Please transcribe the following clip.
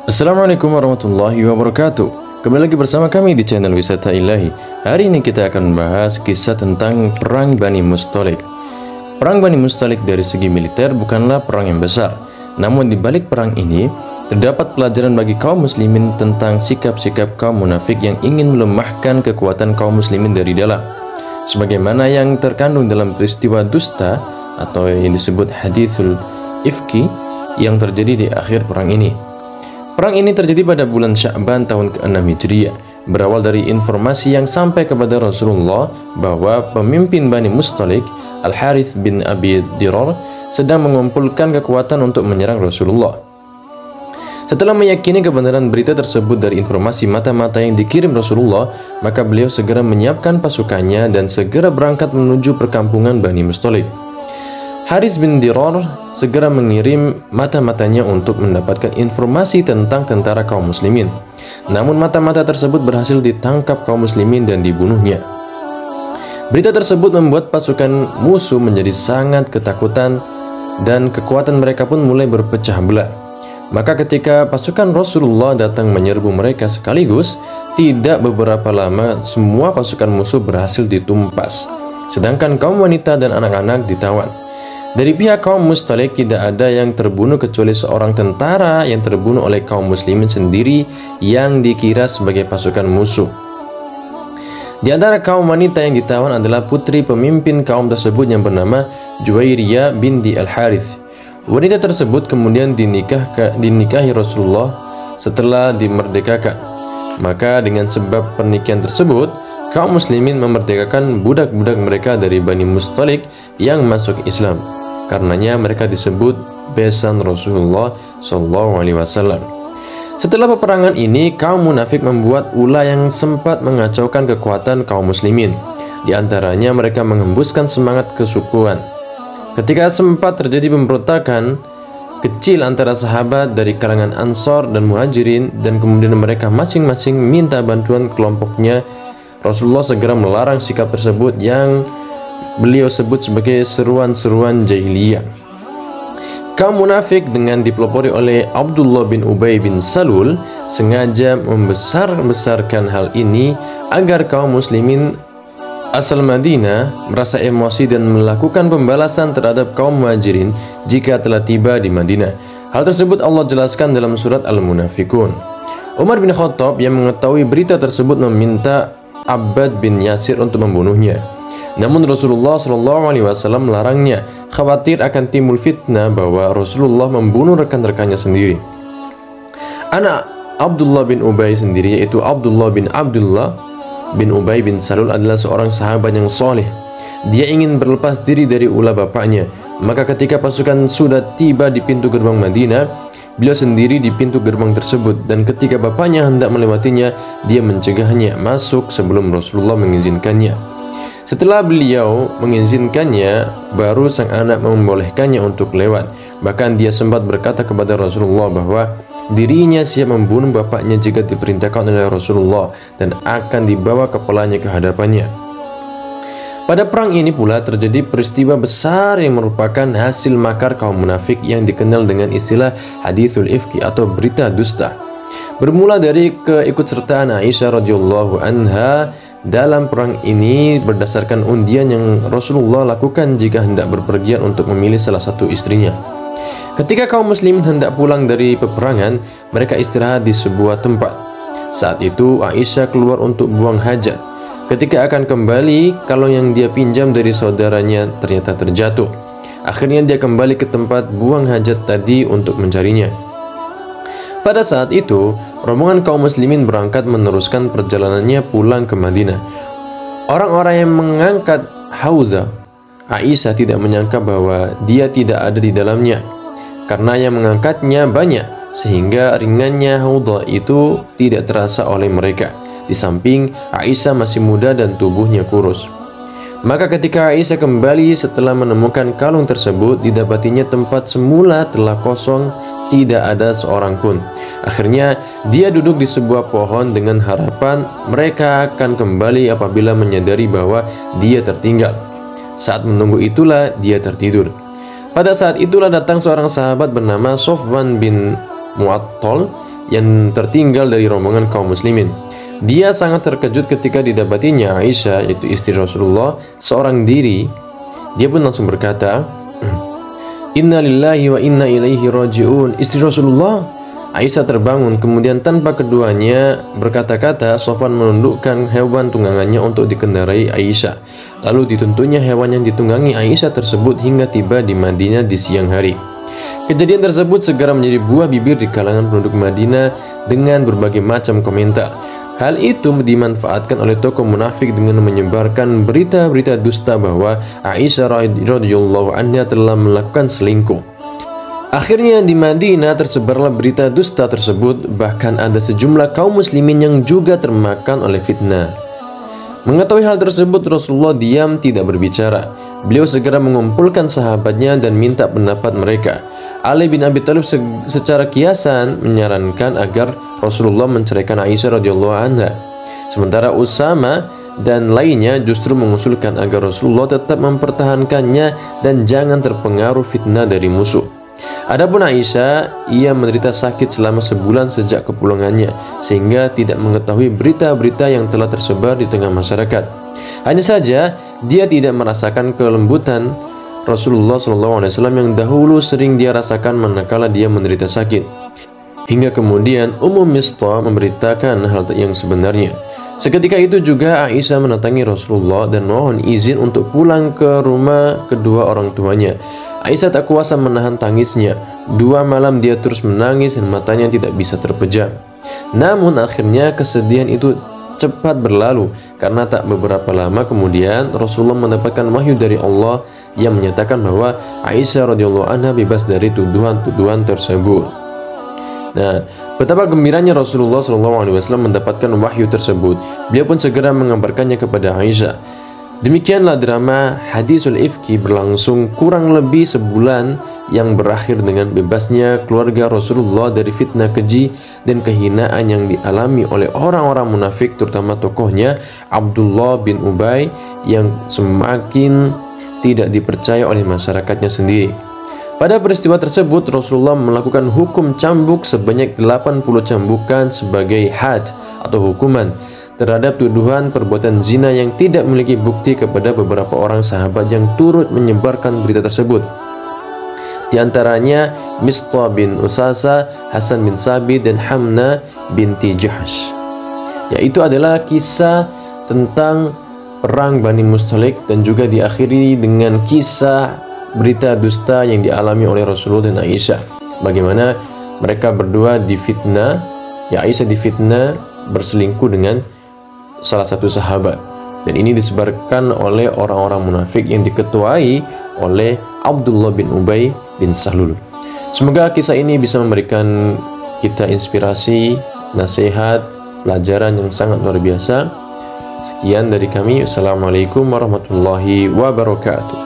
Assalamualaikum warahmatullahi wabarakatuh. Kembali lagi bersama kami di channel Wisata Ilahi. Hari ini kita akan membahas kisah tentang Perang Bani Mustalik. Perang Bani Mustalik dari segi militer bukanlah perang yang besar. Namun di balik perang ini, terdapat pelajaran bagi kaum muslimin tentang sikap-sikap kaum munafik yang ingin melemahkan kekuatan kaum muslimin dari dalam. Sebagaimana yang terkandung dalam peristiwa dusta atau yang disebut hadithul ifki yang terjadi di akhir perang ini. Perang ini terjadi pada bulan Sya'ban tahun ke-6 Hijriah, berawal dari informasi yang sampai kepada Rasulullah bahwa pemimpin Bani Mustalik, Al-Harith bin Abi Dirar, sedang mengumpulkan kekuatan untuk menyerang Rasulullah. Setelah meyakini kebenaran berita tersebut dari informasi mata-mata yang dikirim Rasulullah, maka beliau segera menyiapkan pasukannya dan segera berangkat menuju perkampungan Bani Mustalik. Harith bin Dirar segera mengirim mata-matanya untuk mendapatkan informasi tentang tentara kaum muslimin. Namun mata-mata tersebut berhasil ditangkap kaum muslimin dan dibunuhnya. Berita tersebut membuat pasukan musuh menjadi sangat ketakutan dan kekuatan mereka pun mulai berpecah belah. Maka ketika pasukan Rasulullah datang menyerbu mereka sekaligus, tidak beberapa lama semua pasukan musuh berhasil ditumpas. Sedangkan kaum wanita dan anak-anak ditawan. Dari pihak kaum Mustalik tidak ada yang terbunuh kecuali seorang tentara yang terbunuh oleh kaum muslimin sendiri yang dikira sebagai pasukan musuh. Di antara kaum wanita yang ditawan adalah putri pemimpin kaum tersebut yang bernama Juwairiyah binti Al-Harith. Wanita tersebut kemudian dinikahi Rasulullah setelah dimerdekakan. Maka dengan sebab pernikahan tersebut, kaum muslimin memerdekakan budak-budak mereka dari Bani Mustalik yang masuk Islam. Karenanya mereka disebut besan Rasulullah SAW. Setelah peperangan ini, kaum munafik membuat ulah yang sempat mengacaukan kekuatan kaum muslimin. Di antaranya mereka mengembuskan semangat kesukuan. Ketika sempat terjadi pemberontakan kecil antara sahabat dari kalangan Ansor dan Muhajirin, dan kemudian mereka masing-masing minta bantuan kelompoknya, Rasulullah segera melarang sikap tersebut yang beliau sebut sebagai seruan-seruan jahiliyah. Kaum munafik dengan dipelopori oleh Abdullah bin Ubay bin Salul sengaja membesar-besarkan hal ini agar kaum muslimin asal Madinah merasa emosi dan melakukan pembalasan terhadap kaum Muhajirin jika telah tiba di Madinah. Hal tersebut Allah jelaskan dalam surat Al-Munafikun. Umar bin Khattab yang mengetahui berita tersebut meminta Abbad bin Yasir untuk membunuhnya. Namun Rasulullah SAW melarangnya, khawatir akan timbul fitnah bahwa Rasulullah membunuh rekan-rekannya sendiri. Anak Abdullah bin Ubay sendiri, yaitu Abdullah bin Ubay bin Salul, adalah seorang sahabat yang soleh. Dia ingin berlepas diri dari ulah bapaknya. Maka ketika pasukan sudah tiba di pintu gerbang Madinah, beliau sendiri di pintu gerbang tersebut, dan ketika bapaknya hendak melewatinya, dia mencegahnya masuk sebelum Rasulullah mengizinkannya. Setelah beliau mengizinkannya, baru sang anak membolehkannya untuk lewat. Bahkan dia sempat berkata kepada Rasulullah bahwa dirinya siap membunuh bapaknya jika diperintahkan oleh Rasulullah dan akan dibawa kepalanya ke hadapannya. Pada perang ini pula terjadi peristiwa besar yang merupakan hasil makar kaum munafik yang dikenal dengan istilah hadithul ifki atau berita dusta. Bermula dari keikutsertaan Aisyah radhiyallahu anha dalam perang ini berdasarkan undian yang Rasulullah lakukan jika hendak berpergian untuk memilih salah satu istrinya. Ketika kaum muslimin hendak pulang dari peperangan, mereka istirahat di sebuah tempat. Saat itu Aisyah keluar untuk buang hajat. Ketika akan kembali, kalung yang dia pinjam dari saudaranya ternyata terjatuh. Akhirnya dia kembali ke tempat buang hajat tadi untuk mencarinya. Pada saat itu, rombongan kaum muslimin berangkat meneruskan perjalanannya pulang ke Madinah. Orang-orang yang mengangkat hauza, Aisyah tidak menyangka bahwa dia tidak ada di dalamnya, karena yang mengangkatnya banyak, sehingga ringannya hauza itu tidak terasa oleh mereka. Di samping Aisyah masih muda dan tubuhnya kurus. Maka ketika Aisyah kembali setelah menemukan kalung tersebut, didapatinya tempat semula telah kosong, tidak ada seorang pun. Akhirnya dia duduk di sebuah pohon dengan harapan mereka akan kembali apabila menyadari bahwa dia tertinggal. Saat menunggu itulah dia tertidur. Pada saat itulah datang seorang sahabat bernama Sofwan bin Mu'attal yang tertinggal dari rombongan kaum muslimin. Dia sangat terkejut ketika didapatinya Aisyah, yaitu istri Rasulullah, seorang diri. Dia pun langsung berkata, "Inna lillahi wa inna ilaihi raji'un." Istri Rasulullah. Aisyah terbangun, kemudian tanpa keduanya berkata-kata, Sofwan menundukkan hewan tunggangannya untuk dikendarai Aisyah. Lalu dituntutnya hewan yang ditunggangi Aisyah tersebut hingga tiba di Madinah di siang hari. Kejadian tersebut segera menjadi buah bibir di kalangan penduduk Madinah dengan berbagai macam komentar. Hal itu dimanfaatkan oleh tokoh munafik dengan menyebarkan berita-berita dusta bahwa Aisyah radhiyallahu anha telah melakukan selingkuh. Akhirnya di Madinah tersebarlah berita dusta tersebut, bahkan ada sejumlah kaum muslimin yang juga termakan oleh fitnah. Mengetahui hal tersebut, Rasulullah diam tidak berbicara. Beliau segera mengumpulkan sahabatnya dan minta pendapat mereka. Ali bin Abi Thalib secara kiasan menyarankan agar Rasulullah menceraikan Aisyah radhiyallahu anha. Sementara Usama dan lainnya justru mengusulkan agar Rasulullah tetap mempertahankannya dan jangan terpengaruh fitnah dari musuh. Adapun Aisyah, ia menderita sakit selama sebulan sejak kepulangannya, sehingga tidak mengetahui berita-berita yang telah tersebar di tengah masyarakat. Hanya saja, dia tidak merasakan kelembutan Rasulullah SAW yang dahulu sering dia rasakan manakala dia menderita sakit. Hingga kemudian Ummu Mistah memberitakan hal yang sebenarnya. Seketika itu juga Aisyah mendatangi Rasulullah dan mohon izin untuk pulang ke rumah kedua orang tuanya. Aisyah tak kuasa menahan tangisnya. 2 malam dia terus menangis dan matanya tidak bisa terpejam. Namun akhirnya kesedihan itu cepat berlalu karena tak beberapa lama kemudian Rasulullah mendapatkan wahyu dari Allah yang menyatakan bahwa Aisyah radhiyallahu anha bebas dari tuduhan-tuduhan tersebut. Nah, betapa gembiranya Rasulullah SAW mendapatkan wahyu tersebut. Beliau pun segera mengabarkannya kepada Aisyah. Demikianlah drama Hadisul Ifki berlangsung kurang lebih sebulan yang berakhir dengan bebasnya keluarga Rasulullah dari fitnah keji dan kehinaan yang dialami oleh orang-orang munafik, terutama tokohnya Abdullah bin Ubay yang semakin tidak dipercaya oleh masyarakatnya sendiri. Pada peristiwa tersebut, Rasulullah melakukan hukum cambuk sebanyak 80 cambukan sebagai had atau hukuman terhadap tuduhan perbuatan zina yang tidak memiliki bukti kepada beberapa orang sahabat yang turut menyebarkan berita tersebut. Di antaranya Mistah bin Usasa, Hasan bin Sabit, dan Hamna binti Jahsh. Yaitu adalah kisah tentang perang Bani Mustalik dan juga diakhiri dengan kisah berita dusta yang dialami oleh Rasulullah dan Aisyah. Bagaimana mereka berdua difitnah, ya Aisyah difitnah berselingkuh dengan salah satu sahabat, dan ini disebarkan oleh orang-orang munafik yang diketuai oleh Abdullah bin Ubay bin Salul. Semoga kisah ini bisa memberikan kita inspirasi, nasihat, pelajaran yang sangat luar biasa. Sekian dari kami. Assalamualaikum warahmatullahi wabarakatuh.